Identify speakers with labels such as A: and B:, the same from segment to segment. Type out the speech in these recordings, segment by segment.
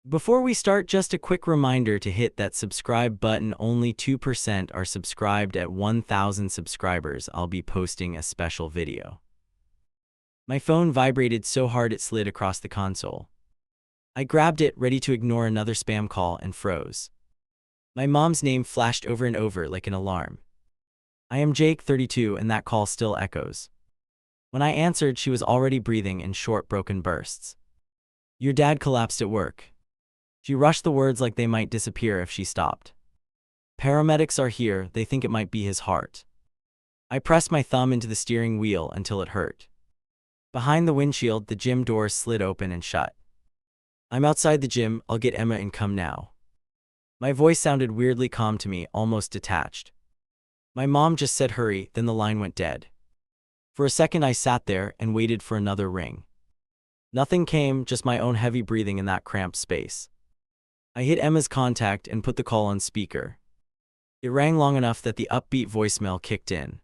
A: Before we start, just a quick reminder to hit that subscribe button. Only 2% are subscribed. At 1,000 subscribers, I'll be posting a special video. My phone vibrated so hard it slid across the console. I grabbed it, ready to ignore another spam call, and froze. My mom's name flashed over and over like an alarm. I am Jake, 32, and that call still echoes. When I answered, she was already breathing in short, broken bursts. "Your dad collapsed at work." She rushed the words like they might disappear if she stopped. "Paramedics are here, they think it might be his heart." I pressed my thumb into the steering wheel until it hurt. Behind the windshield, the gym doors slid open and shut. "I'm outside the gym, I'll get Emma and come now." My voice sounded weirdly calm to me, almost detached. My mom just said hurry, then the line went dead. For a second I sat there and waited for another ring. Nothing came, just my own heavy breathing in that cramped space. I hit Emma's contact and put the call on speaker. It rang long enough that the upbeat voicemail kicked in.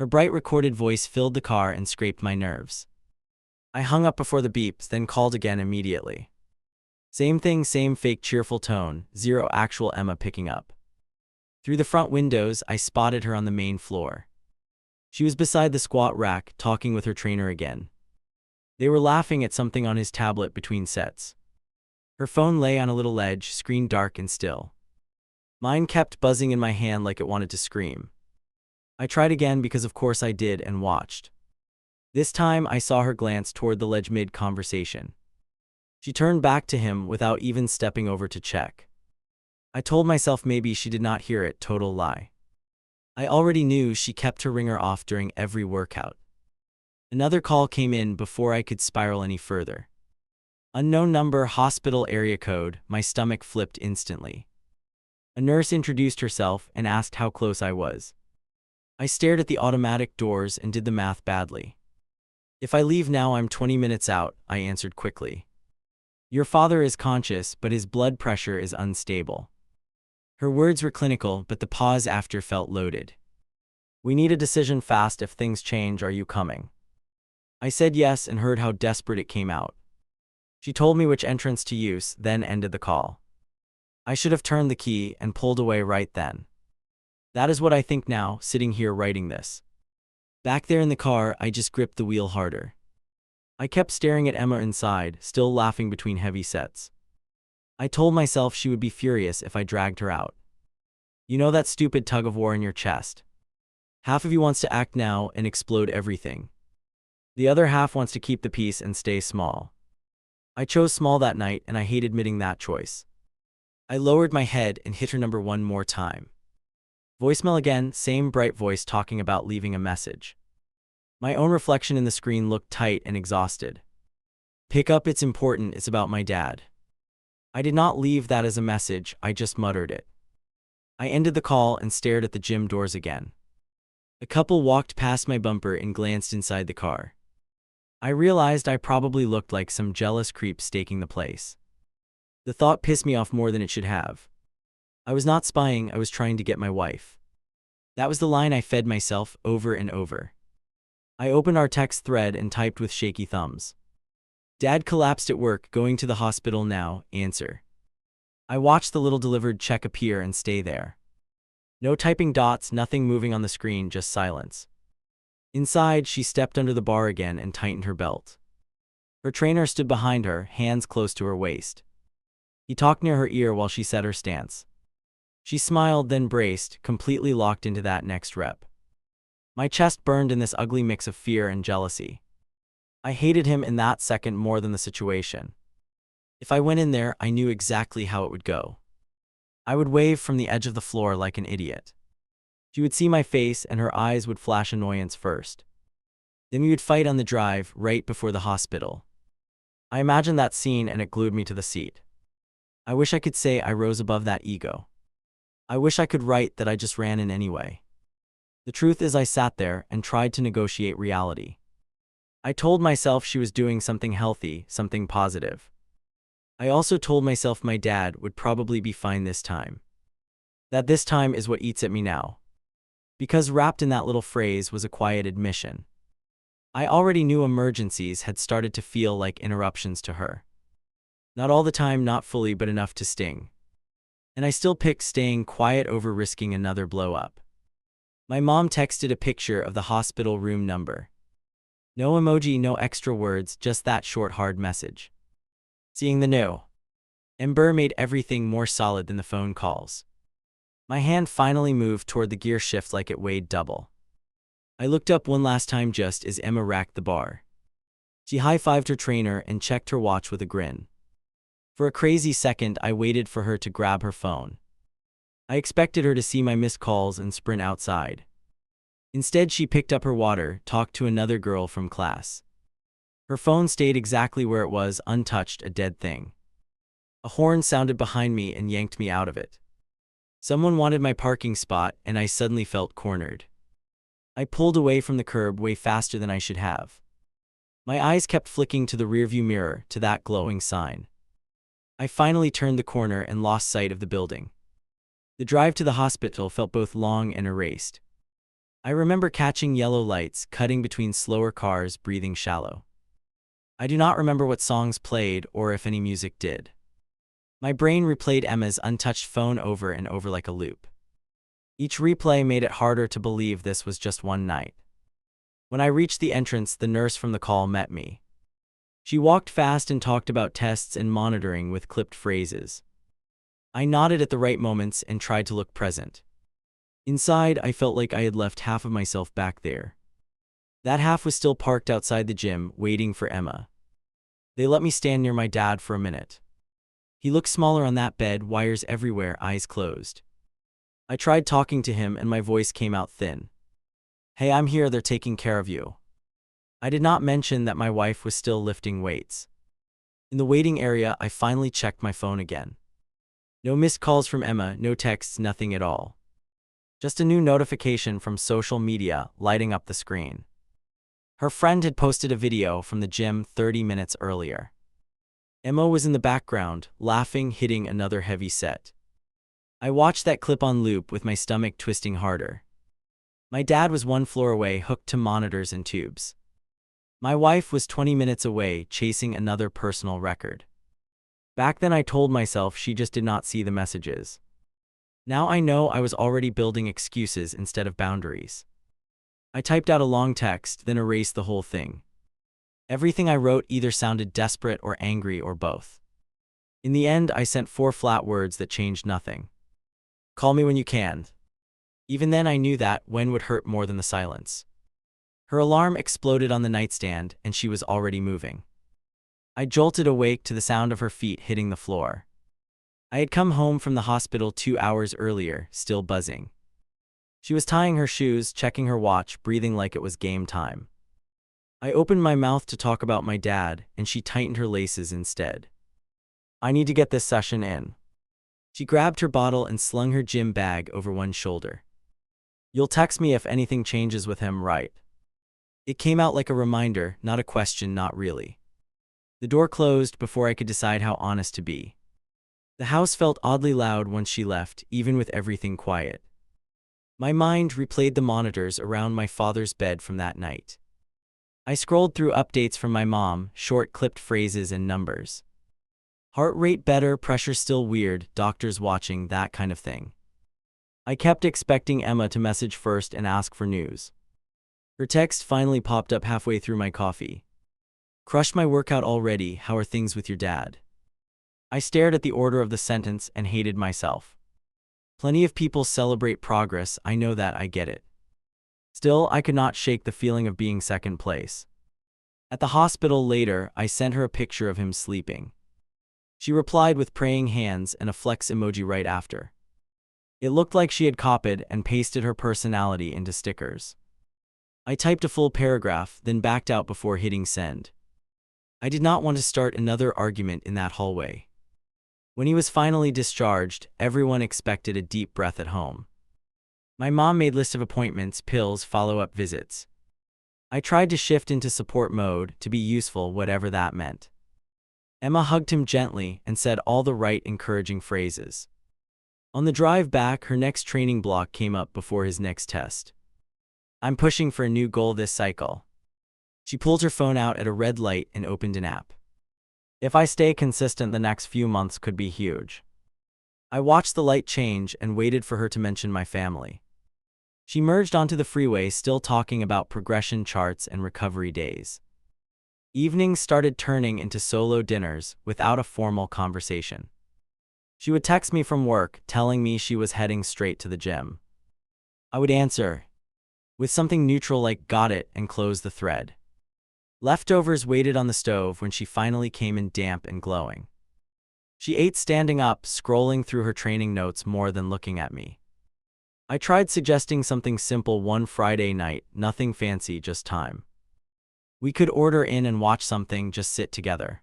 A: Her bright recorded voice filled the car and scraped my nerves. I hung up before the beeps, then called again immediately. Same thing, same fake cheerful tone, zero actual Emma picking up. Through the front windows, I spotted her on the main floor. She was beside the squat rack, talking with her trainer again. They were laughing at something on his tablet between sets. Her phone lay on a little ledge, screen dark and still. Mine kept buzzing in my hand like it wanted to scream. I tried again because of course I did, and watched. This time I saw her glance toward the ledge mid-conversation. She turned back to him without even stepping over to check. I told myself maybe she did not hear it, total lie. I already knew she kept her ringer off during every workout. Another call came in before I could spiral any further. Unknown number, hospital area code. My stomach flipped instantly. A nurse introduced herself and asked how close I was. I stared at the automatic doors and did the math badly. "If I leave now, I'm 20 minutes out," I answered quickly. "Your father is conscious, but his blood pressure is unstable." Her words were clinical, but the pause after felt loaded. "We need a decision fast. If things change, are you coming?" I said yes and heard how desperate it came out. She told me which entrance to use, then ended the call. I should have turned the key and pulled away right then. That is what I think now, sitting here writing this. Back there in the car, I just gripped the wheel harder. I kept staring at Emma inside, still laughing between heavy sets. I told myself she would be furious if I dragged her out. You know that stupid tug-of-war in your chest? Half of you wants to act now and explode everything. The other half wants to keep the peace and stay small. I chose small that night, and I hate admitting that choice. I lowered my head and hit her number one more time. Voicemail again, same bright voice talking about leaving a message. My own reflection in the screen looked tight and exhausted. "Pick up, it's important, it's about my dad." I did not leave that as a message, I just muttered it. I ended the call and stared at the gym doors again. A couple walked past my bumper and glanced inside the car. I realized I probably looked like some jealous creep staking the place. The thought pissed me off more than it should have. I was not spying, I was trying to get my wife. That was the line I fed myself over and over. I opened our text thread and typed with shaky thumbs. "Dad collapsed at work, going to the hospital now, answer." I watched the little delivered check appear and stay there. No typing dots, nothing moving on the screen, just silence. Inside, she stepped under the bar again and tightened her belt. Her trainer stood behind her, hands close to her waist. He talked near her ear while she set her stance. She smiled, then braced, completely locked into that next rep. My chest burned in this ugly mix of fear and jealousy. I hated him in that second more than the situation. If I went in there, I knew exactly how it would go. I would wave from the edge of the floor like an idiot. She would see my face and her eyes would flash annoyance first. Then we would fight on the drive, right before the hospital. I imagined that scene and it glued me to the seat. I wish I could say I rose above that ego. I wish I could write that I just ran in anyway. The truth is I sat there and tried to negotiate reality. I told myself she was doing something healthy, something positive. I also told myself my dad would probably be fine this time. That this time is what eats at me now. Because wrapped in that little phrase was a quiet admission. I already knew emergencies had started to feel like interruptions to her. Not all the time, not fully, but enough to sting. And I still picked staying quiet over risking another blow-up. My mom texted a picture of the hospital room number. No emoji, no extra words, just that short, hard message. Seeing the no. Ember made everything more solid than the phone calls. My hand finally moved toward the gear shift like it weighed double. I looked up one last time just as Emma racked the bar. She high-fived her trainer and checked her watch with a grin. For a crazy second, I waited for her to grab her phone. I expected her to see my missed calls and sprint outside. Instead, she picked up her water, talked to another girl from class. Her phone stayed exactly where it was, untouched, a dead thing. A horn sounded behind me and yanked me out of it. Someone wanted my parking spot, and I suddenly felt cornered. I pulled away from the curb way faster than I should have. My eyes kept flicking to the rearview mirror, to that glowing sign. I finally turned the corner and lost sight of the building. The drive to the hospital felt both long and erased. I remember catching yellow lights, cutting between slower cars, breathing shallow. I do not remember what songs played or if any music did. My brain replayed Emma's untouched phone over and over like a loop. Each replay made it harder to believe this was just one night. When I reached the entrance, the nurse from the call met me. She walked fast and talked about tests and monitoring with clipped phrases. I nodded at the right moments and tried to look present. Inside, I felt like I had left half of myself back there. That half was still parked outside the gym, waiting for Emma. They let me stand near my dad for a minute. He looked smaller on that bed, wires everywhere, eyes closed. I tried talking to him and my voice came out thin. "Hey, I'm here, they're taking care of you." I did not mention that my wife was still lifting weights. In the waiting area, I finally checked my phone again. No missed calls from Emma, no texts, nothing at all. Just a new notification from social media lighting up the screen. Her friend had posted a video from the gym 30 minutes earlier. Emma was in the background, laughing, hitting another heavy set. I watched that clip on loop with my stomach twisting harder. My dad was one floor away, hooked to monitors and tubes. My wife was 20 minutes away, chasing another personal record. Back then I told myself she just did not see the messages. Now I know I was already building excuses instead of boundaries. I typed out a long text, then erased the whole thing. Everything I wrote either sounded desperate or angry or both. In the end, I sent 4 flat words that changed nothing. "Call me when you can." Even then I knew that when would hurt more than the silence. Her alarm exploded on the nightstand and she was already moving. I jolted awake to the sound of her feet hitting the floor. I had come home from the hospital 2 hours earlier, still buzzing. She was tying her shoes, checking her watch, breathing like it was game time. I opened my mouth to talk about my dad, and she tightened her laces instead. "I need to get this session in." She grabbed her bottle and slung her gym bag over one shoulder. "You'll text me if anything changes with him, right?" It came out like a reminder, not a question, not really. The door closed before I could decide how honest to be. The house felt oddly loud once she left, even with everything quiet. My mind replayed the monitors around my father's bed from that night. I scrolled through updates from my mom, short clipped phrases and numbers. Heart rate better, pressure still weird, doctors watching, that kind of thing. I kept expecting Emma to message first and ask for news. Her text finally popped up halfway through my coffee. "Crushed my workout already, how are things with your dad?" I stared at the order of the sentence and hated myself. Plenty of people celebrate progress, I know that, I get it. Still, I could not shake the feeling of being second place. At the hospital later, I sent her a picture of him sleeping. She replied with praying hands and a flex emoji right after. It looked like she had copied and pasted her personality into stickers. I typed a full paragraph, then backed out before hitting send. I did not want to start another argument in that hallway. When he was finally discharged, everyone expected a deep breath at home. My mom made lists of appointments, pills, follow-up visits. I tried to shift into support mode, to be useful, whatever that meant. Emma hugged him gently and said all the right encouraging phrases. On the drive back, her next training block came up before his next test. "I'm pushing for a new goal this cycle." She pulled her phone out at a red light and opened an app. If I stay consistent, the next few months could be huge. I watched the light change and waited for her to mention my family. She merged onto the freeway, still talking about progression charts and recovery days. Evenings started turning into solo dinners without a formal conversation. She would text me from work, telling me she was heading straight to the gym. I would answer with something neutral like "got it" and close the thread. Leftovers waited on the stove when she finally came in, damp and glowing. She ate standing up, scrolling through her training notes more than looking at me. I tried suggesting something simple one Friday night, nothing fancy, just time. We could order in and watch something, just sit together.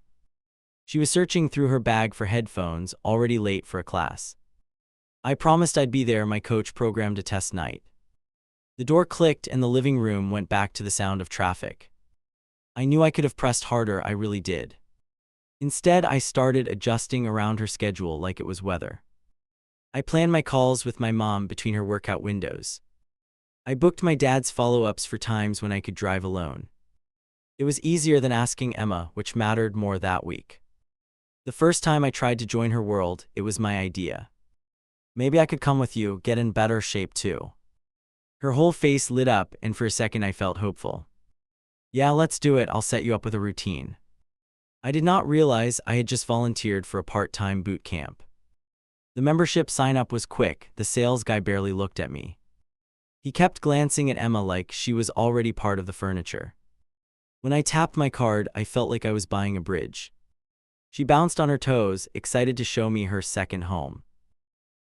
A: She was searching through her bag for headphones, already late for a class. I promised I'd be there. My coach programmed a test night. The door clicked and the living room went back to the sound of traffic. I knew I could have pressed harder, I really did. Instead, I started adjusting around her schedule like it was weather. I planned my calls with my mom between her workout windows. I booked my dad's follow-ups for times when I could drive alone. It was easier than asking Emma, which mattered more that week. The first time I tried to join her world, it was my idea. Maybe I could come with you, get in better shape too. Her whole face lit up, and for a second I felt hopeful. Yeah, let's do it, I'll set you up with a routine. I did not realize I had just volunteered for a part-time boot camp. The membership sign-up was quick, the sales guy barely looked at me. He kept glancing at Emma like she was already part of the furniture. When I tapped my card, I felt like I was buying a bridge. She bounced on her toes, excited to show me her second home.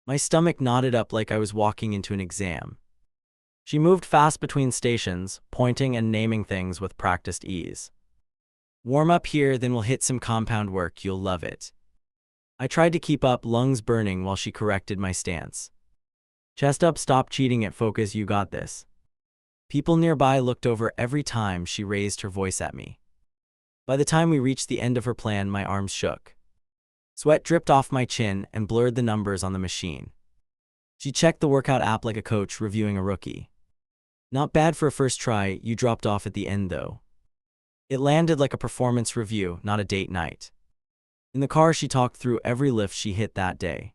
A: My stomach knotted up like I was walking into an exam. She moved fast between stations, pointing and naming things with practiced ease. Warm up here, then we'll hit some compound work, you'll love it. I tried to keep up, lungs burning, while she corrected my stance. Chest up, stop cheating at focus, you got this. People nearby looked over every time she raised her voice at me. By the time we reached the end of her plan, my arms shook. Sweat dripped off my chin and blurred the numbers on the machine. She checked the workout app like a coach reviewing a rookie. Not bad for a first try, you dropped off at the end though. It landed like a performance review, not a date night. In the car, she talked through every lift she hit that day.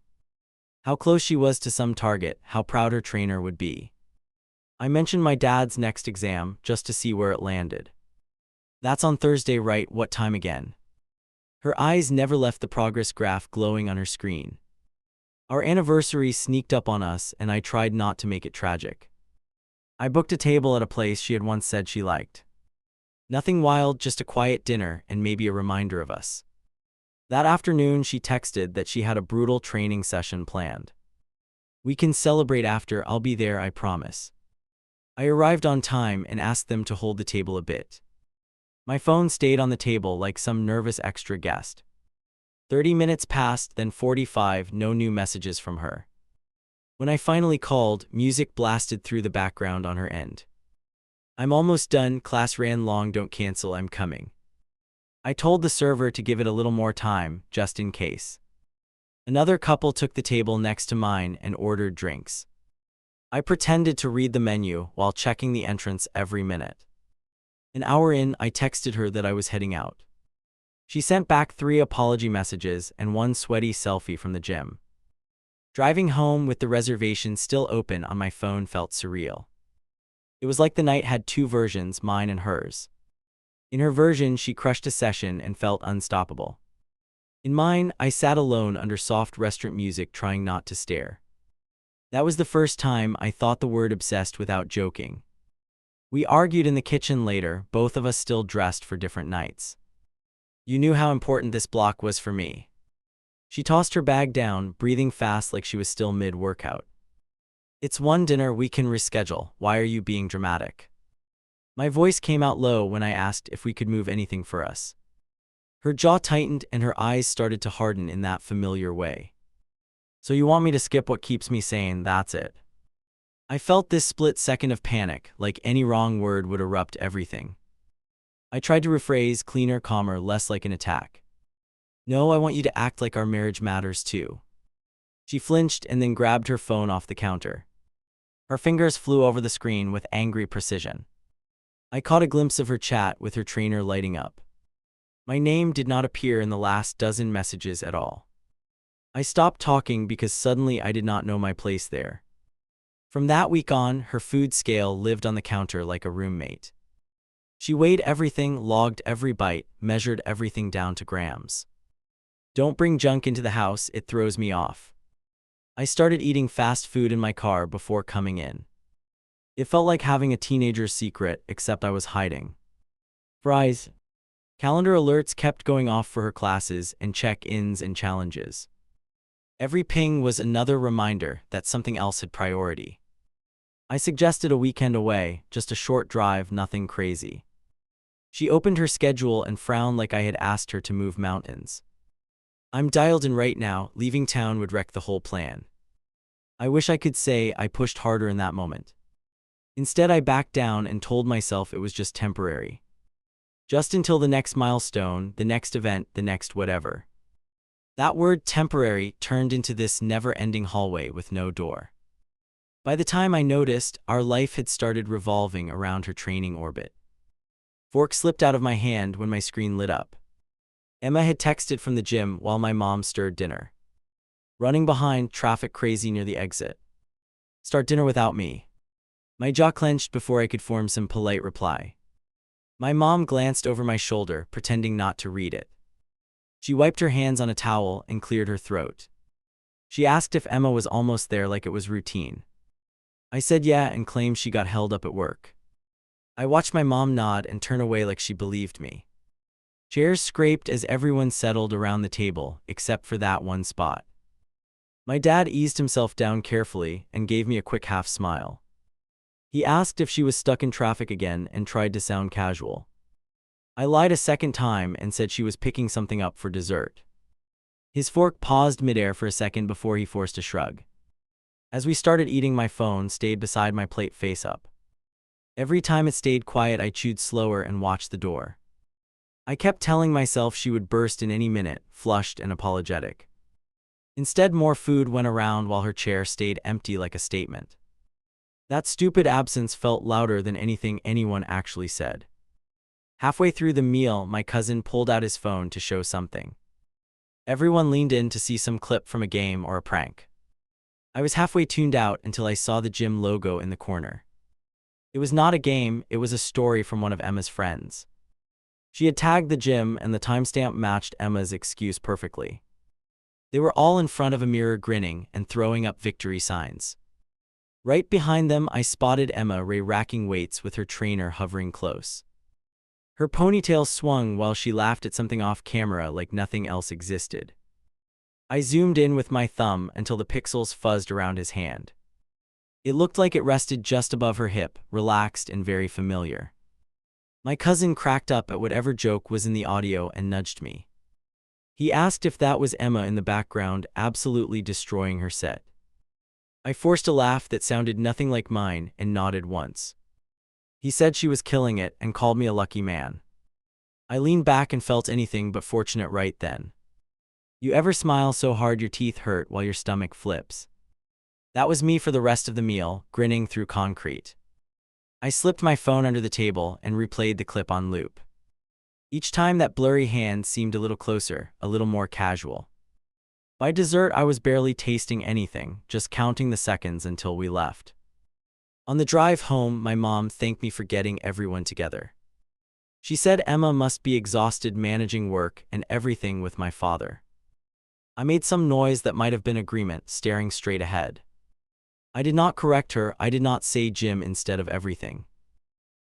A: How close she was to some target, how proud her trainer would be. I mentioned my dad's next exam, just to see where it landed. That's on Thursday, right? What time again? Her eyes never left the progress graph glowing on her screen. Our anniversary sneaked up on us, and I tried not to make it tragic. I booked a table at a place she had once said she liked. Nothing wild, just a quiet dinner and maybe a reminder of us. That afternoon, she texted that she had a brutal training session planned. We can celebrate after, I'll be there, I promise. I arrived on time and asked them to hold the table a bit. My phone stayed on the table like some nervous extra guest. 30 minutes passed, then 45, no new messages from her. When I finally called, music blasted through the background on her end. I'm almost done, class ran long, don't cancel, I'm coming. I told the server to give it a little more time, just in case. Another couple took the table next to mine and ordered drinks. I pretended to read the menu while checking the entrance every minute. An hour in, I texted her that I was heading out. She sent back 3 apology messages and 1 sweaty selfie from the gym. Driving home with the reservation still open on my phone felt surreal. It was like the night had 2 versions, mine and hers. In her version, she crushed a session and felt unstoppable. In mine, I sat alone under soft restaurant music trying not to stare. That was the first time I thought the word obsessed without joking. We argued in the kitchen later, both of us still dressed for different nights. You knew how important this block was for me. She tossed her bag down, breathing fast like she was still mid-workout. It's one dinner, we can reschedule, why are you being dramatic? My voice came out low when I asked if we could move anything for us. Her jaw tightened and her eyes started to harden in that familiar way. So you want me to skip what keeps me sane, that's it. I felt this split second of panic, like any wrong word would erupt everything. I tried to rephrase, cleaner, calmer, less like an attack. No, I want you to act like our marriage matters too. She flinched and then grabbed her phone off the counter. Her fingers flew over the screen with angry precision. I caught a glimpse of her chat with her trainer lighting up. My name did not appear in the last dozen messages at all. I stopped talking because suddenly I did not know my place there. From that week on, her food scale lived on the counter like a roommate. She weighed everything, logged every bite, measured everything down to grams. Don't bring junk into the house, it throws me off. I started eating fast food in my car before coming in. It felt like having a teenager's secret, except I was hiding. Fries. Calendar alerts kept going off for her classes and check-ins and challenges. Every ping was another reminder that something else had priority. I suggested a weekend away, just a short drive, nothing crazy. She opened her schedule and frowned like I had asked her to move mountains. I'm dialed in right now, leaving town would wreck the whole plan. I wish I could say I pushed harder in that moment. Instead, I backed down and told myself it was just temporary. Just until the next milestone, the next event, the next whatever. That word temporary turned into this never-ending hallway with no door. By the time I noticed, our life had started revolving around her training orbit. Fork slipped out of my hand when my screen lit up. Emma had texted from the gym while my mom stirred dinner. Running behind, traffic crazy near the exit. Start dinner without me. My jaw clenched before I could form some polite reply. My mom glanced over my shoulder, pretending not to read it. She wiped her hands on a towel and cleared her throat. She asked if Emma was almost there like it was routine. I said yeah and claimed she got held up at work. I watched my mom nod and turn away like she believed me. Chairs scraped as everyone settled around the table, except for that one spot. My dad eased himself down carefully and gave me a quick half smile. He asked if she was stuck in traffic again and tried to sound casual. I lied a second time and said she was picking something up for dessert. His fork paused midair for a second before he forced a shrug. As we started eating, my phone stayed beside my plate face up. Every time it stayed quiet, I chewed slower and watched the door. I kept telling myself she would burst in any minute, flushed and apologetic. Instead, more food went around while her chair stayed empty like a statement. That stupid absence felt louder than anything anyone actually said. Halfway through the meal, my cousin pulled out his phone to show something. Everyone leaned in to see some clip from a game or a prank. I was halfway tuned out until I saw the gym logo in the corner. It was not a game, it was a story from one of Emma's friends. She had tagged the gym and the timestamp matched Emma's excuse perfectly. They were all in front of a mirror grinning and throwing up victory signs. Right behind them, I spotted Emma racking weights with her trainer hovering close. Her ponytail swung while she laughed at something off camera like nothing else existed. I zoomed in with my thumb until the pixels fuzzed around his hand. It looked like it rested just above her hip, relaxed and very familiar. My cousin cracked up at whatever joke was in the audio and nudged me. He asked if that was Emma in the background, absolutely destroying her set. I forced a laugh that sounded nothing like mine and nodded once. He said she was killing it and called me a lucky man. I leaned back and felt anything but fortunate right then. You ever smile so hard your teeth hurt while your stomach flips? That was me for the rest of the meal, grinning through concrete. I slipped my phone under the table and replayed the clip on loop. Each time that blurry hand seemed a little closer, a little more casual. By dessert, I was barely tasting anything, just counting the seconds until we left. On the drive home, my mom thanked me for getting everyone together. She said Emma must be exhausted managing work and everything with my father. I made some noise that might have been agreement, staring straight ahead. I did not correct her, I did not say gym instead of everything.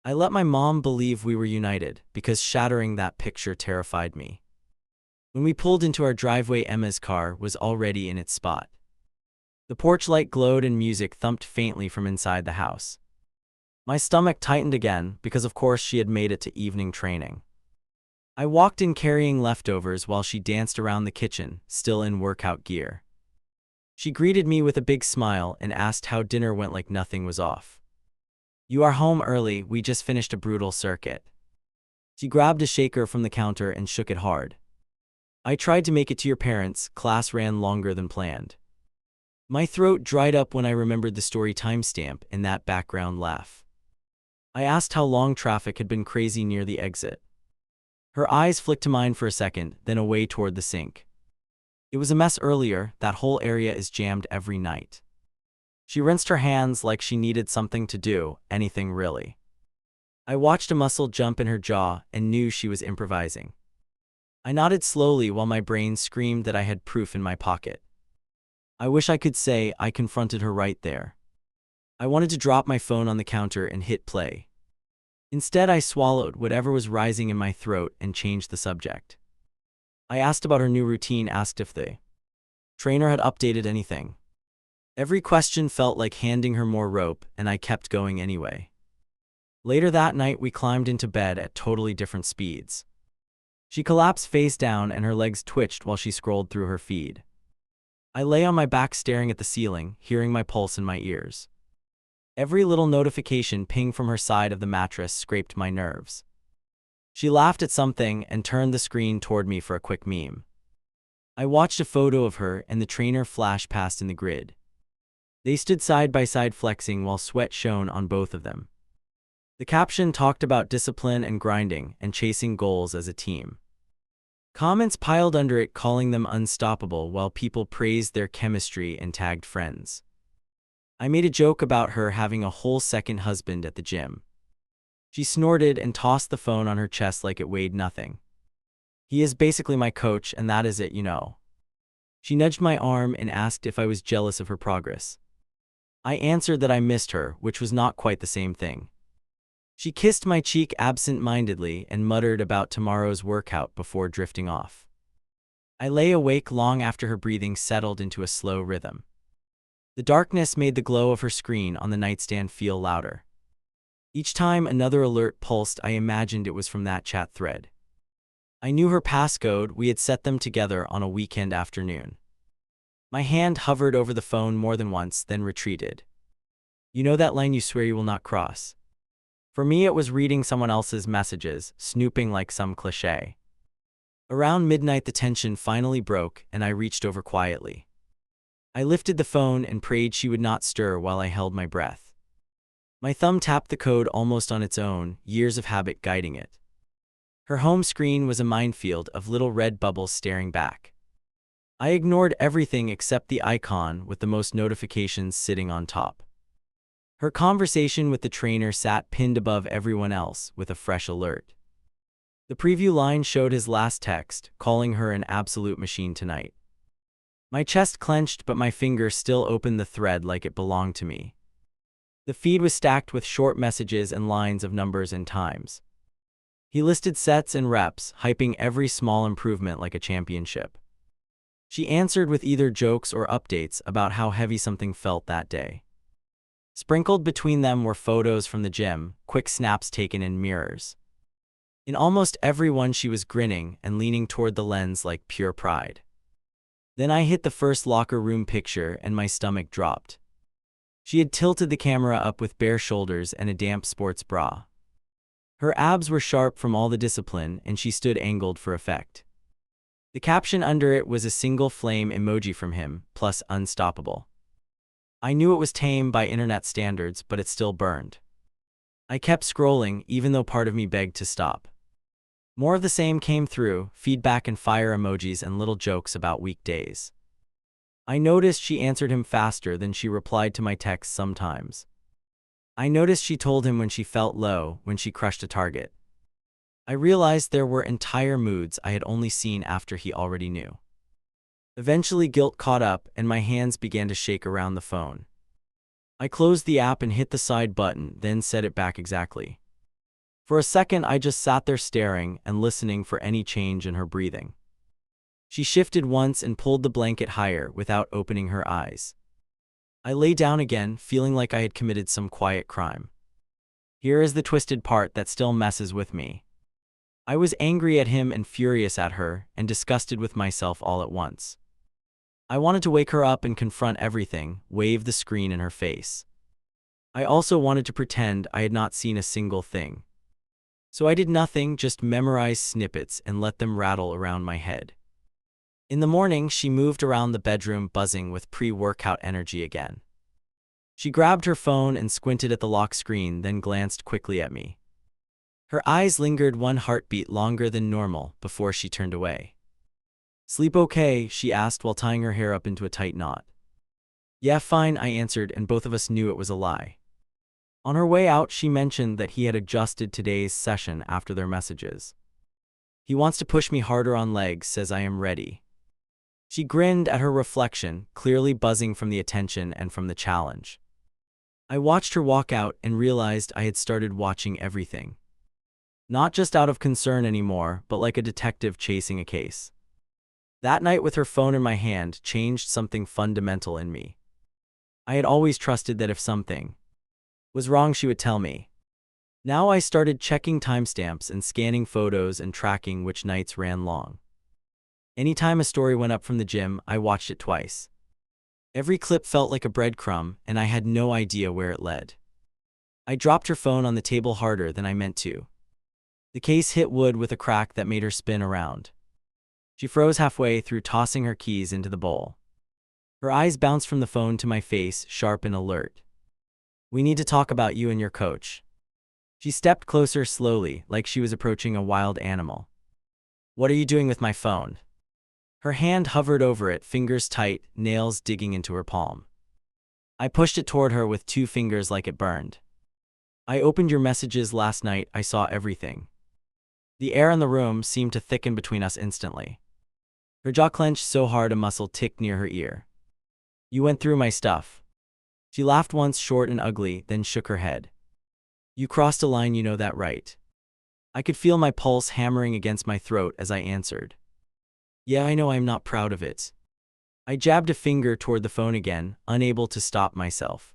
A: I let my mom believe we were united, because shattering that picture terrified me. When we pulled into our driveway, Emma's car was already in its spot. The porch light glowed and music thumped faintly from inside the house. My stomach tightened again, because of course she had made it to evening training. I walked in carrying leftovers while she danced around the kitchen, still in workout gear. She greeted me with a big smile and asked how dinner went like nothing was off. You are home early, we just finished a brutal circuit. She grabbed a shaker from the counter and shook it hard. I tried to make it to your parents, class ran longer than planned. My throat dried up when I remembered the story timestamp and that background laugh. I asked how long traffic had been crazy near the exit. Her eyes flicked to mine for a second, then away toward the sink. It was a mess earlier. That whole area is jammed every night. She rinsed her hands like she needed something to do, anything really. I watched a muscle jump in her jaw and knew she was improvising. I nodded slowly while my brain screamed that I had proof in my pocket. I wish I could say I confronted her right there. I wanted to drop my phone on the counter and hit play. Instead, I swallowed whatever was rising in my throat and changed the subject. I asked about her new routine, asked if the trainer had updated anything. Every question felt like handing her more rope, and I kept going anyway. Later that night, we climbed into bed at totally different speeds. She collapsed face down and her legs twitched while she scrolled through her feed. I lay on my back staring at the ceiling, hearing my pulse in my ears. Every little notification ping from her side of the mattress scraped my nerves. She laughed at something and turned the screen toward me for a quick meme. I watched a photo of her and the trainer flash past in the grid. They stood side by side flexing while sweat shone on both of them. The caption talked about discipline and grinding and chasing goals as a team. Comments piled under it calling them unstoppable while people praised their chemistry and tagged friends. I made a joke about her having a whole second husband at the gym. She snorted and tossed the phone on her chest like it weighed nothing. He is basically my coach, and that is it, you know. She nudged my arm and asked if I was jealous of her progress. I answered that I missed her, which was not quite the same thing. She kissed my cheek absent-mindedly and muttered about tomorrow's workout before drifting off. I lay awake long after her breathing settled into a slow rhythm. The darkness made the glow of her screen on the nightstand feel louder. Each time another alert pulsed, I imagined it was from that chat thread. I knew her passcode. We had set them together on a weekend afternoon. My hand hovered over the phone more than once, then retreated. You know that line you swear you will not cross? For me, it was reading someone else's messages, snooping like some cliché. Around midnight, the tension finally broke, and I reached over quietly. I lifted the phone and prayed she would not stir while I held my breath. My thumb tapped the code almost on its own, years of habit guiding it. Her home screen was a minefield of little red bubbles staring back. I ignored everything except the icon with the most notifications sitting on top. Her conversation with the trainer sat pinned above everyone else with a fresh alert. The preview line showed his last text, calling her an absolute machine tonight. My chest clenched, but my finger still opened the thread like it belonged to me. The feed was stacked with short messages and lines of numbers and times. He listed sets and reps, hyping every small improvement like a championship. She answered with either jokes or updates about how heavy something felt that day. Sprinkled between them were photos from the gym, quick snaps taken in mirrors. In almost every one she was grinning and leaning toward the lens like pure pride. Then I hit the first locker room picture and my stomach dropped. She had tilted the camera up with bare shoulders and a damp sports bra. Her abs were sharp from all the discipline and she stood angled for effect. The caption under it was a single flame emoji from him, plus unstoppable. I knew it was tame by internet standards, but it still burned. I kept scrolling, even though part of me begged to stop. More of the same came through, feedback and fire emojis and little jokes about weekdays. I noticed she answered him faster than she replied to my texts sometimes. I noticed she told him when she felt low, when she crushed a target. I realized there were entire moods I had only seen after he already knew. Eventually guilt caught up and my hands began to shake around the phone. I closed the app and hit the side button, then set it back exactly. For a second I just sat there staring and listening for any change in her breathing. She shifted once and pulled the blanket higher without opening her eyes. I lay down again, feeling like I had committed some quiet crime. Here is the twisted part that still messes with me. I was angry at him and furious at her, and disgusted with myself all at once. I wanted to wake her up and confront everything, wave the screen in her face. I also wanted to pretend I had not seen a single thing. So I did nothing, just memorized snippets and let them rattle around my head. In the morning, she moved around the bedroom buzzing with pre-workout energy again. She grabbed her phone and squinted at the lock screen, then glanced quickly at me. Her eyes lingered one heartbeat longer than normal before she turned away. "Sleep okay?" she asked while tying her hair up into a tight knot. "Yeah, fine," I answered, and both of us knew it was a lie. On her way out, she mentioned that he had adjusted today's session after their messages. "He wants to push me harder on legs, says I am ready." She grinned at her reflection, clearly buzzing from the attention and from the challenge. I watched her walk out and realized I had started watching everything. Not just out of concern anymore, but like a detective chasing a case. That night with her phone in my hand changed something fundamental in me. I had always trusted that if something was wrong, she would tell me. Now I started checking timestamps and scanning photos and tracking which nights ran long. Anytime a story went up from the gym, I watched it twice. Every clip felt like a breadcrumb, and I had no idea where it led. I dropped her phone on the table harder than I meant to. The case hit wood with a crack that made her spin around. She froze halfway through tossing her keys into the bowl. Her eyes bounced from the phone to my face, sharp and alert. "We need to talk about you and your coach." She stepped closer slowly, like she was approaching a wild animal. "What are you doing with my phone?" Her hand hovered over it, fingers tight, nails digging into her palm. I pushed it toward her with 2 fingers like it burned. "I opened your messages last night. I saw everything." The air in the room seemed to thicken between us instantly. Her jaw clenched so hard a muscle ticked near her ear. "You went through my stuff." She laughed once, short and ugly, then shook her head. "You crossed a line, you know that, right?" I could feel my pulse hammering against my throat as I answered. "Yeah, I know. I'm not proud of it." I jabbed a finger toward the phone again, unable to stop myself.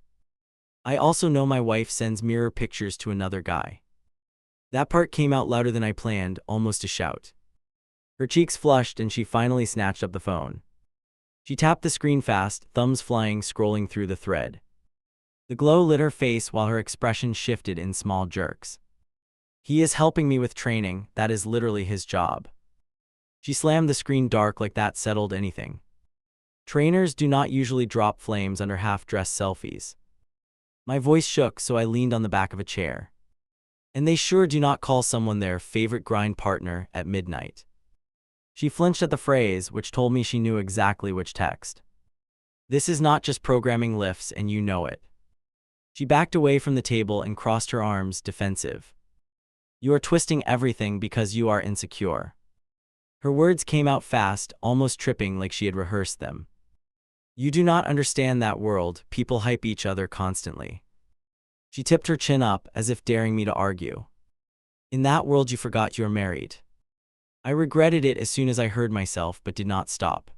A: "I also know my wife sends mirror pictures to another guy." That part came out louder than I planned, almost a shout. Her cheeks flushed and she finally snatched up the phone. She tapped the screen fast, thumbs flying, scrolling through the thread. The glow lit her face while her expression shifted in small jerks. "He is helping me with training. That is literally his job." She slammed the screen. Dark like that settled anything. Trainers do not usually drop flames under half-dressed selfies. My voice shook, so I leaned on the back of a chair. "And they sure do not call someone their favorite grind partner at midnight." She flinched at the phrase, which told me she knew exactly which text. "This is not just programming lifts, and you know it." She backed away from the table and crossed her arms, defensive. "You are twisting everything because you are insecure." Her words came out fast, almost tripping, like she had rehearsed them. "You do not understand that world. People hype each other constantly." She tipped her chin up, as if daring me to argue. "In that world you forgot you're married." I regretted it as soon as I heard myself, but did not stop.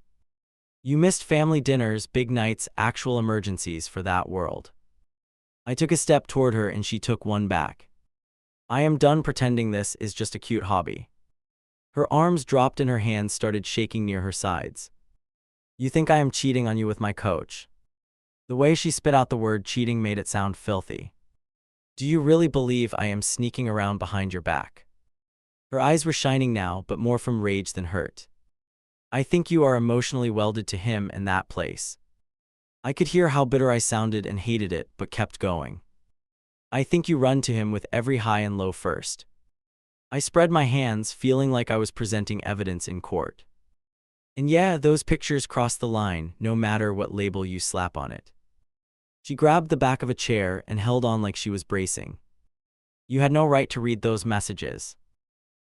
A: "You missed family dinners, big nights, actual emergencies for that world." I took a step toward her and she took one back. "I am done pretending. This is just a cute hobby." Her arms dropped and her hands started shaking near her sides. "You think I am cheating on you with my coach?" The way she spit out the word cheating made it sound filthy. "Do you really believe I am sneaking around behind your back?" Her eyes were shining now, but more from rage than hurt. "I think you are emotionally welded to him and that place." I could hear how bitter I sounded and hated it, but kept going. "I think you run to him with every high and low first." I spread my hands, feeling like I was presenting evidence in court. "And yeah, those pictures cross the line, no matter what label you slap on it." She grabbed the back of a chair and held on like she was bracing. "You had no right to read those messages."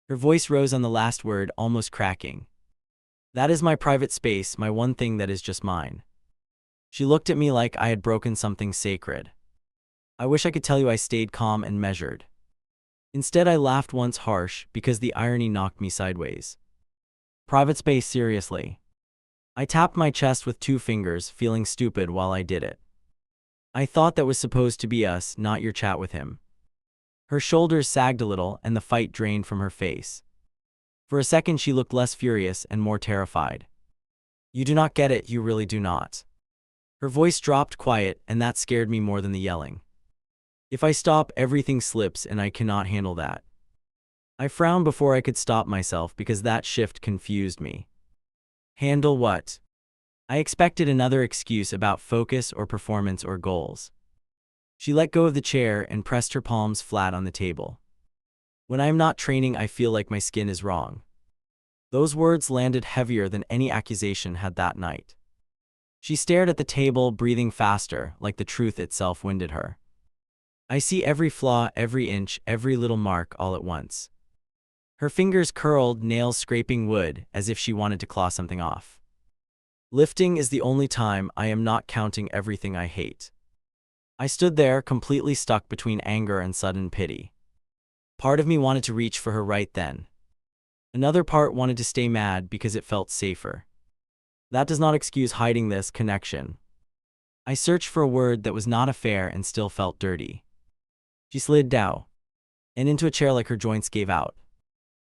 A: Her voice rose on the last word, almost cracking. "That is my private space, my one thing that is just mine." She looked at me like I had broken something sacred. I wish I could tell you I stayed calm and measured. Instead, I laughed once, harsh, because the irony knocked me sideways. "Private space, seriously?" I tapped my chest with 2 fingers, feeling stupid while I did it. "I thought that was supposed to be us, not your chat with him." Her shoulders sagged a little and the fight drained from her face. For a second she looked less furious and more terrified. "You do not get it, you really do not." Her voice dropped quiet, and that scared me more than the yelling. "If I stop, everything slips, and I cannot handle that." I frowned before I could stop myself because that shift confused me. Handle what? I expected another excuse about focus or performance or goals. She let go of the chair and pressed her palms flat on the table. When I am not training, I feel like my skin is wrong. Those words landed heavier than any accusation had that night. She stared at the table, breathing faster, like the truth itself winded her. I see every flaw, every inch, every little mark all at once. Her fingers curled, nails scraping wood, as if she wanted to claw something off. Lifting is the only time I am not counting everything I hate. I stood there, completely stuck between anger and sudden pity. Part of me wanted to reach for her right then. Another part wanted to stay mad because it felt safer. That does not excuse hiding this connection. I searched for a word that was not fair and still felt dirty. She slid down and into a chair like her joints gave out.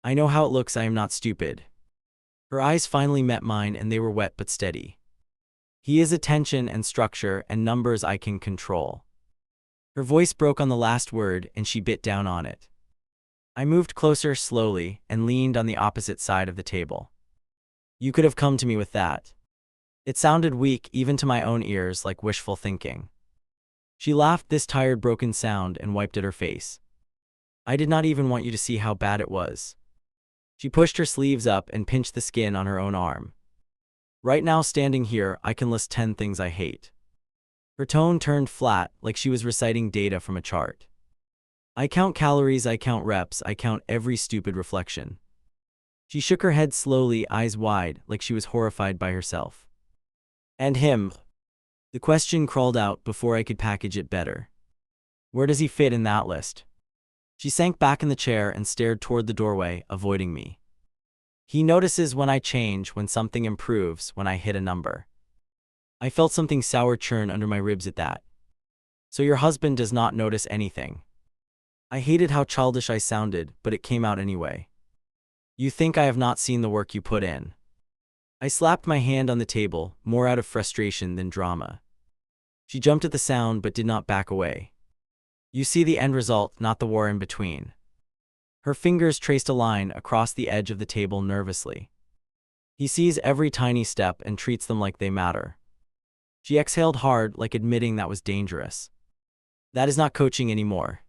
A: I know how it looks, I am not stupid. Her eyes finally met mine and they were wet but steady. He is attention and structure and numbers I can control. Her voice broke on the last word and she bit down on it. I moved closer slowly and leaned on the opposite side of the table. You could have come to me with that. It sounded weak even to my own ears, like wishful thinking. She laughed this tired, broken sound and wiped at her face. I did not even want you to see how bad it was. She pushed her sleeves up and pinched the skin on her own arm. Right now, standing here, I can list 10 things I hate. Her tone turned flat, like she was reciting data from a chart. I count calories, I count reps, I count every stupid reflection. She shook her head slowly, eyes wide, like she was horrified by herself. And him? The question crawled out before I could package it better. Where does he fit in that list? She sank back in the chair and stared toward the doorway, avoiding me. He notices when I change, when something improves, when I hit a number. I felt something sour churn under my ribs at that. So your husband does not notice anything. I hated how childish I sounded, but it came out anyway. You think I have not seen the work you put in? I slapped my hand on the table, more out of frustration than drama. She jumped at the sound but did not back away. You see the end result, not the war in between. Her fingers traced a line across the edge of the table nervously. He sees every tiny step and treats them like they matter. She exhaled hard, like admitting that was dangerous. That is not coaching anymore.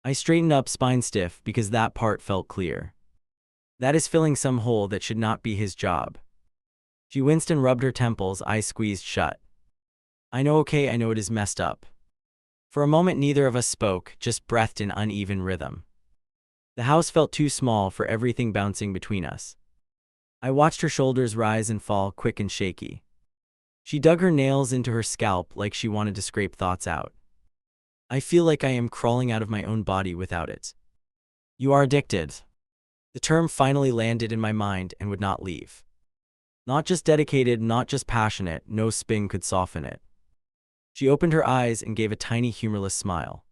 A: I straightened up, spine stiff, because that part felt clear. That is filling some hole that should not be his job. She winced and rubbed her temples, eyes squeezed shut. I know, okay, I know it is messed up. For a moment neither of us spoke, just breathed in uneven rhythm. The house felt too small for everything bouncing between us. I watched her shoulders rise and fall, quick and shaky. She dug her nails into her scalp like she wanted to scrape thoughts out. I feel like I am crawling out of my own body without it. You are addicted. The term finally landed in my mind and would not leave. Not just dedicated, not just passionate, no spin could soften it. She opened her eyes and gave a tiny humorless smile.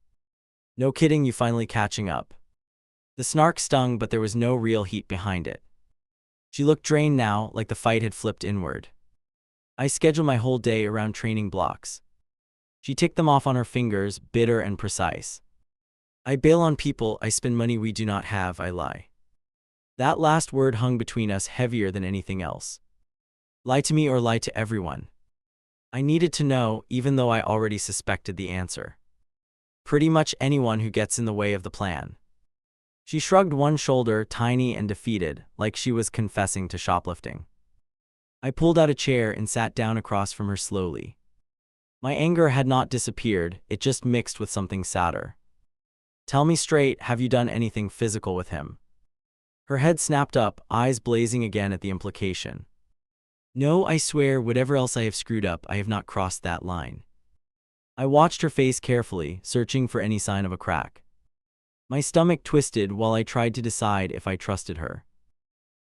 A: No kidding, you finally catching up. The snark stung, but there was no real heat behind it. She looked drained now, like the fight had flipped inward. I scheduled my whole day around training blocks. She ticked them off on her fingers, bitter and precise. I bail on people, I spend money we do not have, I lie. That last word hung between us heavier than anything else. Lie to me or lie to everyone. I needed to know, even though I already suspected the answer. Pretty much anyone who gets in the way of the plan. She shrugged one shoulder, tiny and defeated, like she was confessing to shoplifting. I pulled out a chair and sat down across from her slowly. My anger had not disappeared, it just mixed with something sadder. Tell me straight, have you done anything physical with him? Her head snapped up, eyes blazing again at the implication. No, I swear, whatever else I have screwed up, I have not crossed that line. I watched her face carefully, searching for any sign of a crack. My stomach twisted while I tried to decide if I trusted her.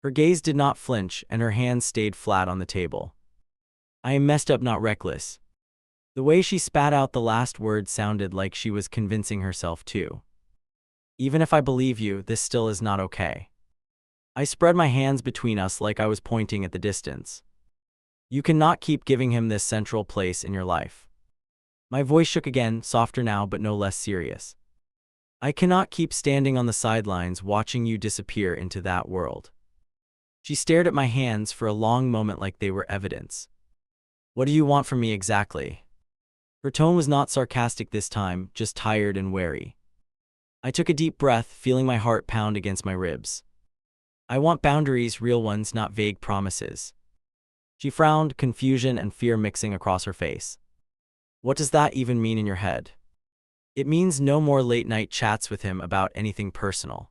A: Her gaze did not flinch, and her hands stayed flat on the table. I am messed up, not reckless. The way she spat out the last word sounded like she was convincing herself too. Even if I believe you, this still is not okay. I spread my hands between us like I was pointing at the distance. You cannot keep giving him this central place in your life. My voice shook again, softer now but no less serious. I cannot keep standing on the sidelines watching you disappear into that world. She stared at my hands for a long moment like they were evidence. What do you want from me exactly? Her tone was not sarcastic this time, just tired and wary. I took a deep breath, feeling my heart pound against my ribs. I want boundaries, real ones, not vague promises. She frowned, confusion and fear mixing across her face. What does that even mean in your head? It means no more late-night chats with him about anything personal.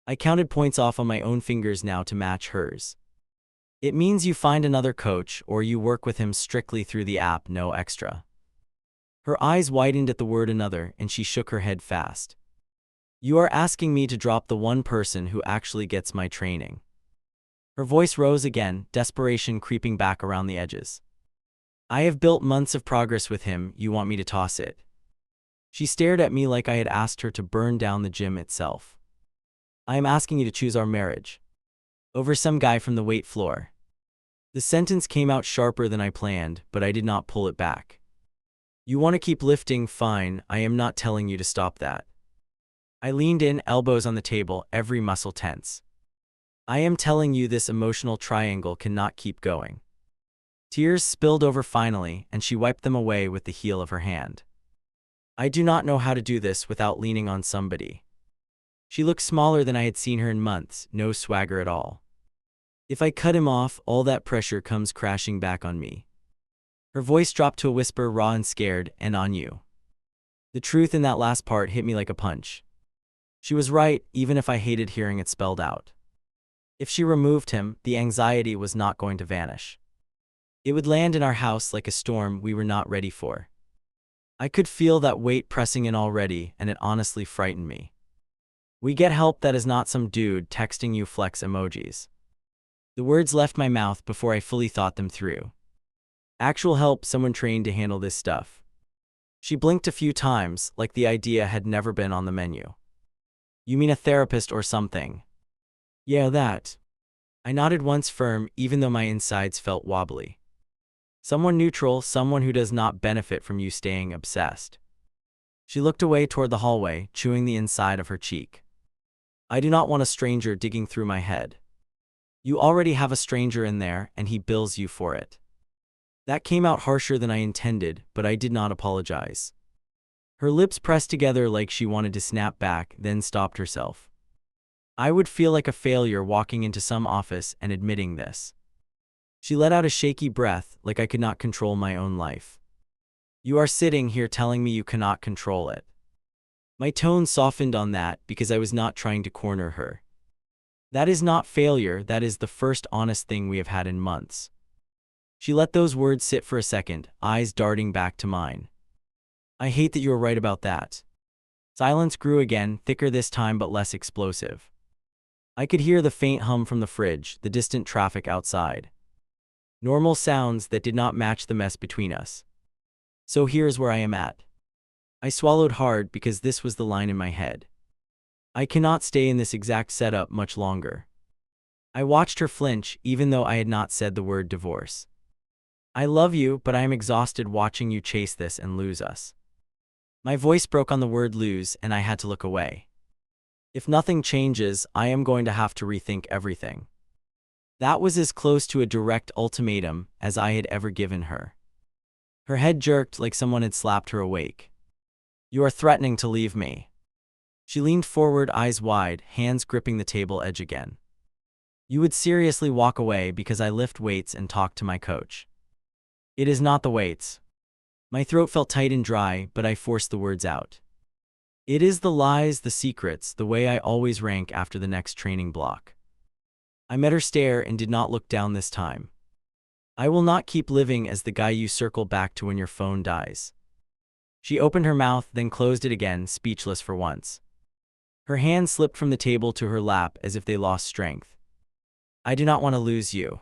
A: I counted points off on my own fingers now to match hers. It means you find another coach or you work with him strictly through the app, no extra. Her eyes widened at the word another, and she shook her head fast. You are asking me to drop the one person who actually gets my training. Her voice rose again, desperation creeping back around the edges. I have built months of progress with him, you want me to toss it? She stared at me like I had asked her to burn down the gym itself. I am asking you to choose our marriage over some guy from the weight floor. The sentence came out sharper than I planned, but I did not pull it back. You want to keep lifting, fine, I am not telling you to stop that. I leaned in, elbows on the table, every muscle tense. I am telling you this emotional triangle cannot keep going. Tears spilled over finally, and she wiped them away with the heel of her hand. I do not know how to do this without leaning on somebody. She looked smaller than I had seen her in months, no swagger at all. If I cut him off, all that pressure comes crashing back on me. Her voice dropped to a whisper, raw and scared, and on you. The truth in that last part hit me like a punch. She was right, even if I hated hearing it spelled out. If she removed him, the anxiety was not going to vanish. It would land in our house like a storm we were not ready for. I could feel that weight pressing in already, and it honestly frightened me. We get help, that is not some dude texting you flex emojis. The words left my mouth before I fully thought them through. Actual help, someone trained to handle this stuff. She blinked a few times, like the idea had never been on the menu. You mean a therapist or something? Yeah, that. I nodded once firm, even though my insides felt wobbly. Someone neutral, someone who does not benefit from you staying obsessed. She looked away toward the hallway, chewing the inside of her cheek. I do not want a stranger digging through my head. You already have a stranger in there, and he bills you for it. That came out harsher than I intended, but I did not apologize. Her lips pressed together like she wanted to snap back, then stopped herself. I would feel like a failure walking into some office and admitting this. She let out a shaky breath, like I could not control my own life. You are sitting here telling me you cannot control it. My tone softened on that because I was not trying to corner her. That is not failure, that is the first honest thing we have had in months. She let those words sit for a second, eyes darting back to mine. I hate that you are right about that. Silence grew again, thicker this time but less explosive. I could hear the faint hum from the fridge, the distant traffic outside. Normal sounds that did not match the mess between us. So here's where I am at. I swallowed hard because this was the line in my head. I cannot stay in this exact setup much longer. I watched her flinch, even though I had not said the word divorce. I love you, but I am exhausted watching you chase this and lose us. My voice broke on the word lose, and I had to look away. If nothing changes, I am going to have to rethink everything. That was as close to a direct ultimatum as I had ever given her. Her head jerked like someone had slapped her awake. You are threatening to leave me. She leaned forward, eyes wide, hands gripping the table edge again. You would seriously walk away because I lift weights and talk to my coach. It is not the weights. My throat felt tight and dry, but I forced the words out. It is the lies, the secrets, the way I always rank after the next training block. I met her stare and did not look down this time. I will not keep living as the guy you circle back to when your phone dies. She opened her mouth, then closed it again, speechless for once. Her hand slipped from the table to her lap as if they lost strength. I do not want to lose you.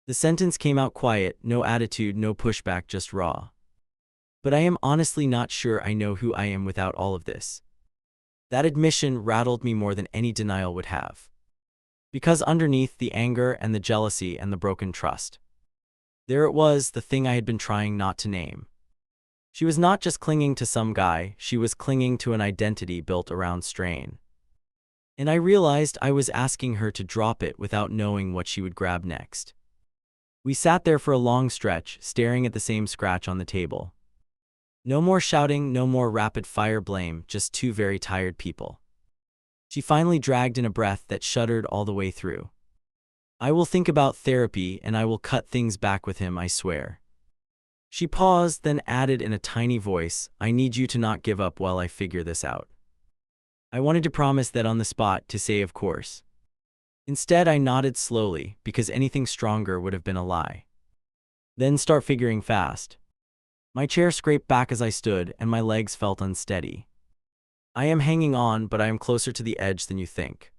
A: The sentence came out quiet, no attitude, no pushback, just raw. But I am honestly not sure I know who I am without all of this. That admission rattled me more than any denial would have. Because underneath the anger and the jealousy and the broken trust, there it was, the thing I had been trying not to name. She was not just clinging to some guy, she was clinging to an identity built around strain. And I realized I was asking her to drop it without knowing what she would grab next. We sat there for a long stretch, staring at the same scratch on the table. No more shouting, no more rapid-fire blame, just two very tired people. She finally dragged in a breath that shuddered all the way through. I will think about therapy and I will cut things back with him, I swear. She paused, then added in a tiny voice, I need you to not give up while I figure this out. I wanted to promise that on the spot, to say of course. Instead, I nodded slowly, because anything stronger would have been a lie. Then start figuring fast. My chair scraped back as I stood, and my legs felt unsteady. I am hanging on, but I am closer to the edge than you think.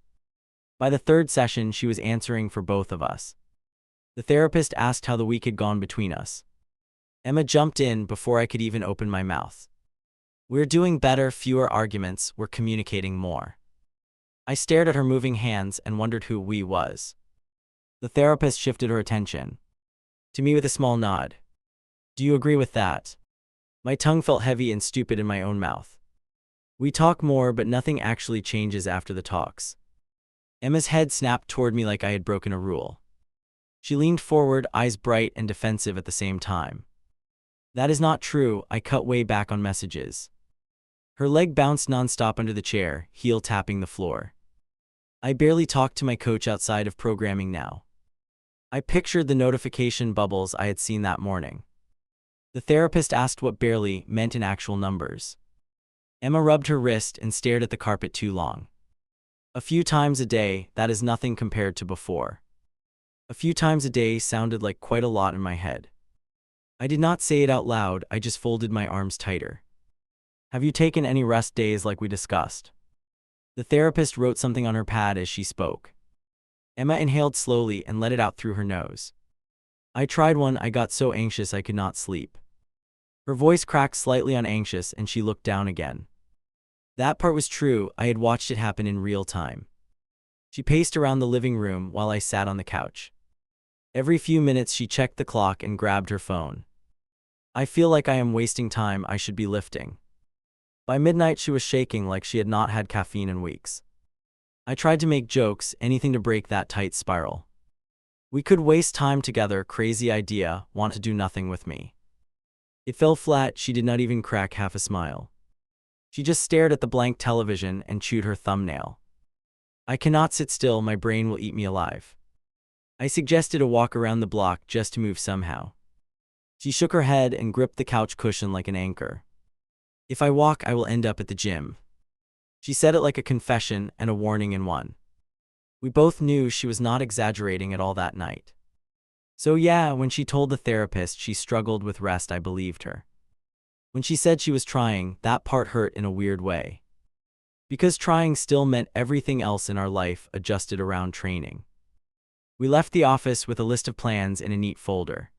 A: By the third session, she was answering for both of us. The therapist asked how the week had gone between us. Emma jumped in before I could even open my mouth. We're doing better, fewer arguments, we're communicating more. I stared at her moving hands and wondered who we was. The therapist shifted her attention to me with a small nod. Do you agree with that? My tongue felt heavy and stupid in my own mouth. We talk more, but nothing actually changes after the talks. Emma's head snapped toward me like I had broken a rule. She leaned forward, eyes bright and defensive at the same time. That is not true, I cut way back on messages. Her leg bounced nonstop under the chair, heel tapping the floor. I barely talked to my coach outside of programming now. I pictured the notification bubbles I had seen that morning. The therapist asked what barely meant in actual numbers. Emma rubbed her wrist and stared at the carpet too long. A few times a day, that is nothing compared to before. A few times a day sounded like quite a lot in my head. I did not say it out loud, I just folded my arms tighter. Have you taken any rest days like we discussed? The therapist wrote something on her pad as she spoke. Emma inhaled slowly and let it out through her nose. I tried one, I got so anxious I could not sleep. Her voice cracked slightly on anxious and she looked down again. That part was true, I had watched it happen in real time. She paced around the living room while I sat on the couch. Every few minutes she checked the clock and grabbed her phone. I feel like I am wasting time, I should be lifting. By midnight she was shaking like she had not had caffeine in weeks. I tried to make jokes, anything to break that tight spiral. We could waste time together, crazy idea, want to do nothing with me. It fell flat, she did not even crack half a smile. She just stared at the blank television and chewed her thumbnail. I cannot sit still, my brain will eat me alive. I suggested a walk around the block just to move somehow. She shook her head and gripped the couch cushion like an anchor. If I walk, I will end up at the gym. She said it like a confession and a warning in one. We both knew she was not exaggerating at all that night. So yeah, when she told the therapist she struggled with rest, I believed her. When she said she was trying, that part hurt in a weird way. Because trying still meant everything else in our life adjusted around training. We left the office with a list of plans in a neat folder.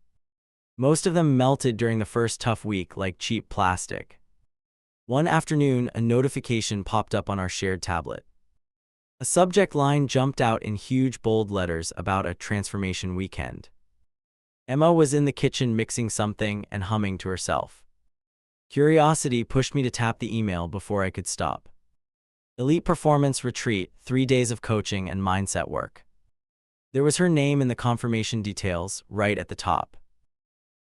A: Most of them melted during the first tough week like cheap plastic. One afternoon, a notification popped up on our shared tablet. A subject line jumped out in huge bold letters about a transformation weekend. Emma was in the kitchen mixing something and humming to herself. Curiosity pushed me to tap the email before I could stop. Elite Performance Retreat, 3 days of coaching and mindset work. There was her name in the confirmation details, right at the top.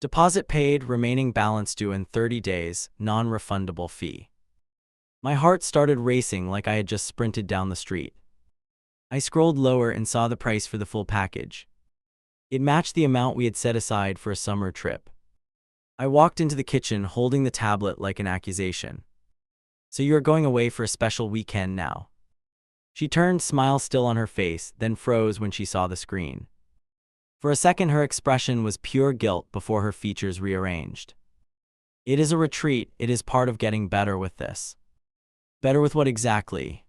A: Deposit paid, remaining balance due in 30 days, non-refundable fee. My heart started racing like I had just sprinted down the street. I scrolled lower and saw the price for the full package. It matched the amount we had set aside for a summer trip. I walked into the kitchen holding the tablet like an accusation. So you are going away for a special weekend now? She turned, smile still on her face, then froze when she saw the screen. For a second her expression was pure guilt before her features rearranged. It is a retreat, it is part of getting better with this. Better with what exactly?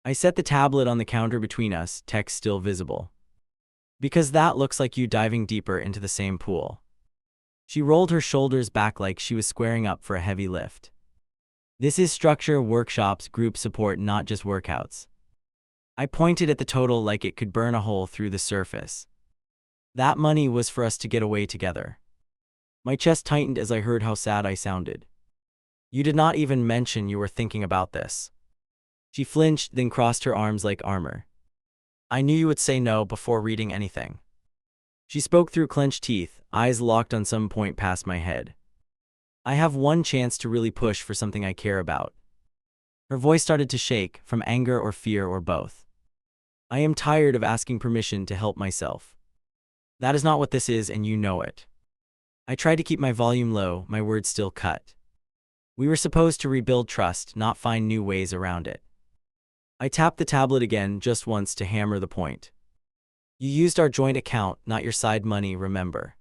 A: I set the tablet on the counter between us, text still visible. Because that looks like you diving deeper into the same pool. She rolled her shoulders back like she was squaring up for a heavy lift. This is structure, workshops, group support, not just workouts. I pointed at the total like it could burn a hole through the surface. That money was for us to get away together. My chest tightened as I heard how sad I sounded. You did not even mention you were thinking about this. She flinched, then crossed her arms like armor. I knew you would say no before reading anything. She spoke through clenched teeth, eyes locked on some point past my head. I have one chance to really push for something I care about. Her voice started to shake, from anger or fear or both. I am tired of asking permission to help myself. That is not what this is, and you know it. I tried to keep my volume low, my words still cut. We were supposed to rebuild trust, not find new ways around it. I tapped the tablet again just once to hammer the point. You used our joint account, not your side money, remember?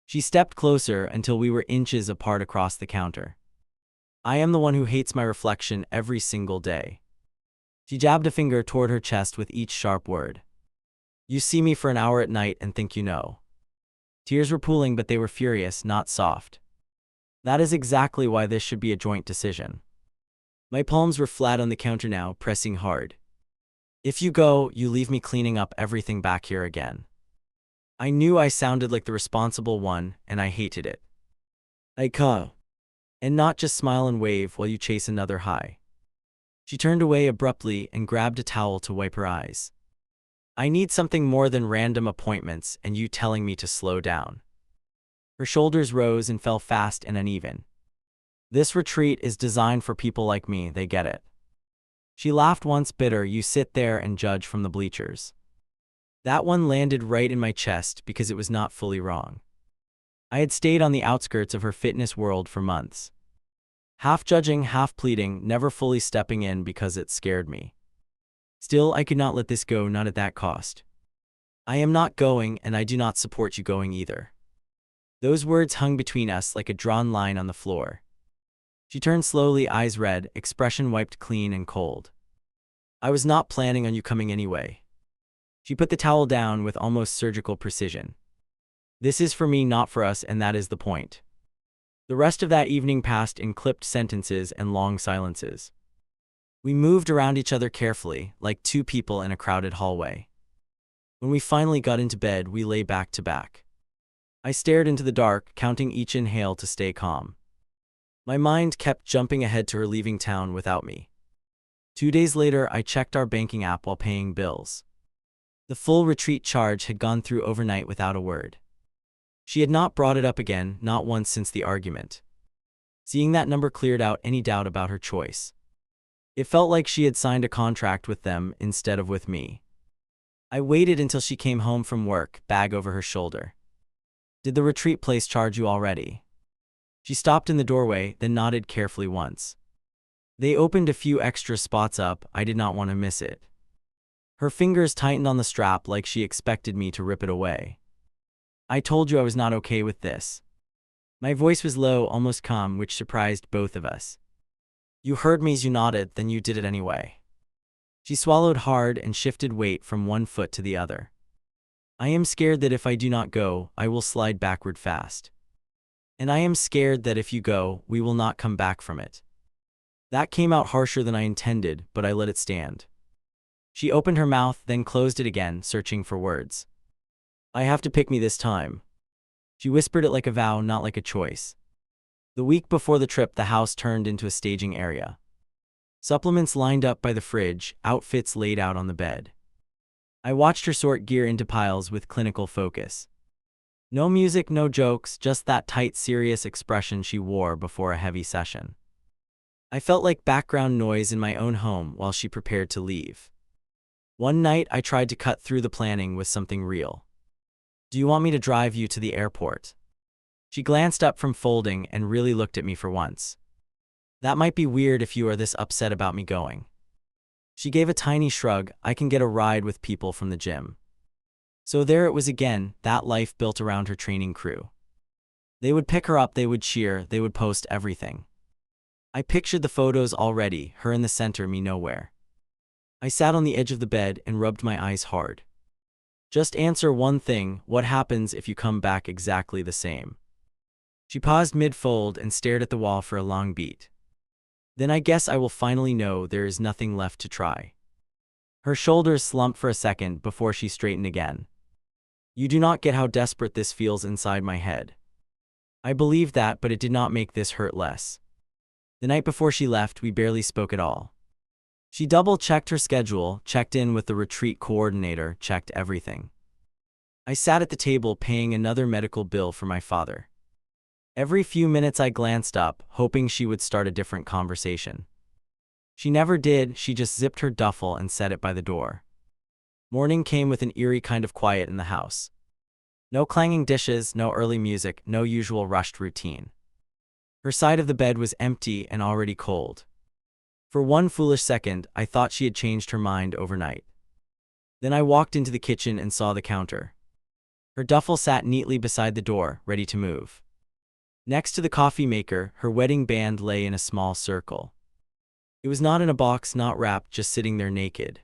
A: She stepped closer until we were inches apart across the counter. I am the one who hates my reflection every single day. She jabbed a finger toward her chest with each sharp word. You see me for an hour at night and think you know. Tears were pooling, but they were furious, not soft. That is exactly why this should be a joint decision. My palms were flat on the counter now, pressing hard. If you go, you leave me cleaning up everything back here again. I knew I sounded like the responsible one, and I hated it. I call. And not just smile and wave while you chase another high. She turned away abruptly and grabbed a towel to wipe her eyes. I need something more than random appointments and you telling me to slow down. Her shoulders rose and fell fast and uneven. This retreat is designed for people like me, they get it. She laughed once, bitter. You sit there and judge from the bleachers. That one landed right in my chest because it was not fully wrong. I had stayed on the outskirts of her fitness world for months. Half judging, half pleading, never fully stepping in because it scared me. Still, I could not let this go, not at that cost. I am not going, and I do not support you going either. Those words hung between us like a drawn line on the floor. She turned slowly, eyes red, expression wiped clean and cold. I was not planning on you coming anyway. She put the towel down with almost surgical precision. This is for me, not for us, and that is the point. The rest of that evening passed in clipped sentences and long silences. We moved around each other carefully, like two people in a crowded hallway. When we finally got into bed, we lay back to back. I stared into the dark, counting each inhale to stay calm. My mind kept jumping ahead to her leaving town without me. 2 days later, I checked our banking app while paying bills. The full retreat charge had gone through overnight without a word. She had not brought it up again, not once since the argument. Seeing that number cleared out any doubt about her choice. It felt like she had signed a contract with them instead of with me. I waited until she came home from work, bag over her shoulder. Did the retreat place charge you already? She stopped in the doorway, then nodded carefully once. They opened a few extra spots up, I did not want to miss it. Her fingers tightened on the strap like she expected me to rip it away. I told you I was not okay with this. My voice was low, almost calm, which surprised both of us. You heard me as you nodded, then you did it anyway. She swallowed hard and shifted weight from one foot to the other. I am scared that if I do not go, I will slide backward fast. And I am scared that if you go, we will not come back from it. That came out harsher than I intended, but I let it stand. She opened her mouth, then closed it again, searching for words. I have to pick me this time. She whispered it like a vow, not like a choice. The week before the trip, the house turned into a staging area. Supplements lined up by the fridge, outfits laid out on the bed. I watched her sort gear into piles with clinical focus. No music, no jokes, just that tight, serious expression she wore before a heavy session. I felt like background noise in my own home while she prepared to leave. One night, I tried to cut through the planning with something real. Do you want me to drive you to the airport? She glanced up from folding and really looked at me for once. That might be weird if you are this upset about me going. She gave a tiny shrug. I can get a ride with people from the gym. So there it was again, that life built around her training crew. They would pick her up, they would cheer, they would post everything. I pictured the photos already, her in the center, me nowhere. I sat on the edge of the bed and rubbed my eyes hard. Just answer one thing, what happens if you come back exactly the same? She paused mid-fold and stared at the wall for a long beat. Then I guess I will finally know there is nothing left to try. Her shoulders slumped for a second before she straightened again. You do not get how desperate this feels inside my head. I believed that, but it did not make this hurt less. The night before she left, we barely spoke at all. She double-checked her schedule, checked in with the retreat coordinator, checked everything. I sat at the table paying another medical bill for my father. Every few minutes I glanced up, hoping she would start a different conversation. She never did, she just zipped her duffel and set it by the door. Morning came with an eerie kind of quiet in the house. No clanging dishes, no early music, no usual rushed routine. Her side of the bed was empty and already cold. For one foolish second, I thought she had changed her mind overnight. Then I walked into the kitchen and saw the counter. Her duffel sat neatly beside the door, ready to move. Next to the coffee maker, her wedding band lay in a small circle. It was not in a box, not wrapped, just sitting there naked.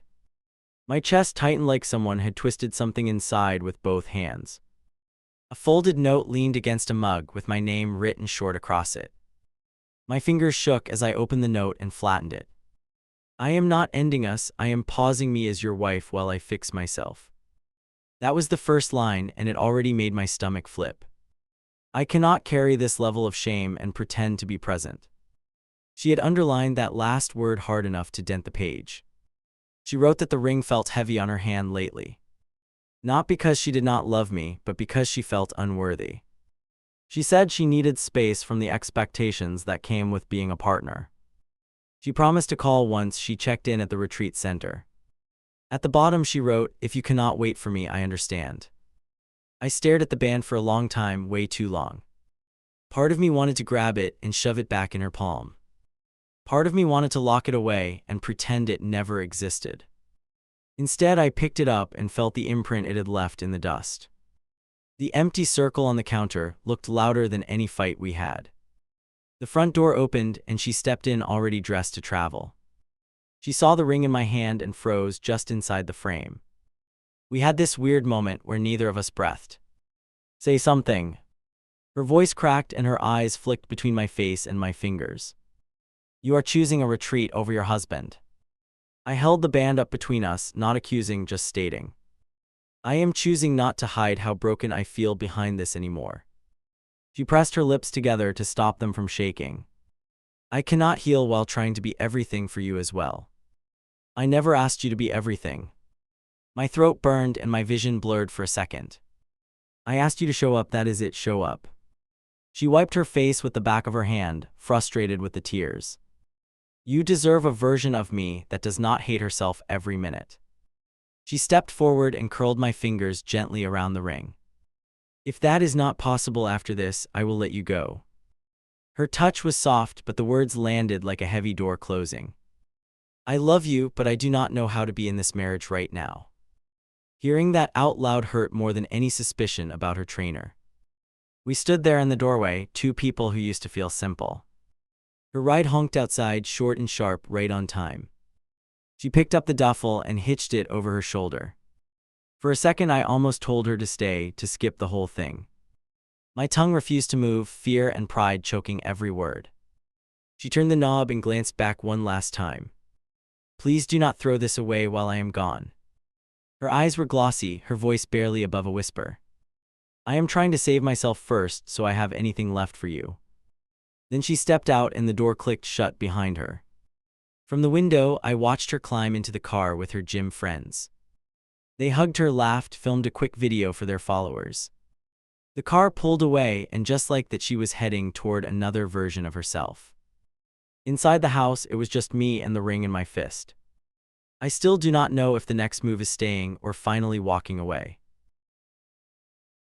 A: My chest tightened like someone had twisted something inside with both hands. A folded note leaned against a mug with my name written short across it. My fingers shook as I opened the note and flattened it. I am not ending us, I am pausing me as your wife while I fix myself. That was the first line, and it already made my stomach flip. I cannot carry this level of shame and pretend to be present. She had underlined that last word hard enough to dent the page. She wrote that the ring felt heavy on her hand lately. Not because she did not love me, but because she felt unworthy. She said she needed space from the expectations that came with being a partner. She promised to call once she checked in at the retreat center. At the bottom she wrote, "If you cannot wait for me, I understand." I stared at the band for a long time, way too long. Part of me wanted to grab it and shove it back in her palm. Part of me wanted to lock it away and pretend it never existed. Instead, I picked it up and felt the imprint it had left in the dust. The empty circle on the counter looked louder than any fight we had. The front door opened and she stepped in, already dressed to travel. She saw the ring in my hand and froze just inside the frame. We had this weird moment where neither of us breathed. "Say something." Her voice cracked and her eyes flicked between my face and my fingers. "You are choosing a retreat over your husband." I held the band up between us, not accusing, just stating. "I am choosing not to hide how broken I feel behind this anymore." She pressed her lips together to stop them from shaking. "I cannot heal while trying to be everything for you as well. I never asked you to be everything." My throat burned and my vision blurred for a second. "I asked you to show up, that is it, show up." She wiped her face with the back of her hand, frustrated with the tears. "You deserve a version of me that does not hate herself every minute." She stepped forward and curled my fingers gently around the ring. "If that is not possible after this, I will let you go." Her touch was soft, but the words landed like a heavy door closing. "I love you, but I do not know how to be in this marriage right now." Hearing that out loud hurt more than any suspicion about her trainer. We stood there in the doorway, two people who used to feel simple. Her ride honked outside, short and sharp, right on time. She picked up the duffel and hitched it over her shoulder. For a second I almost told her to stay, to skip the whole thing. My tongue refused to move, fear and pride choking every word. She turned the knob and glanced back one last time. "Please do not throw this away while I am gone." Her eyes were glossy, her voice barely above a whisper. "I am trying to save myself first, so I have anything left for you." Then she stepped out and the door clicked shut behind her. From the window, I watched her climb into the car with her gym friends. They hugged her, laughed, filmed a quick video for their followers. The car pulled away, and just like that, she was heading toward another version of herself. Inside the house, it was just me and the ring in my fist. I still do not know if the next move is staying or finally walking away.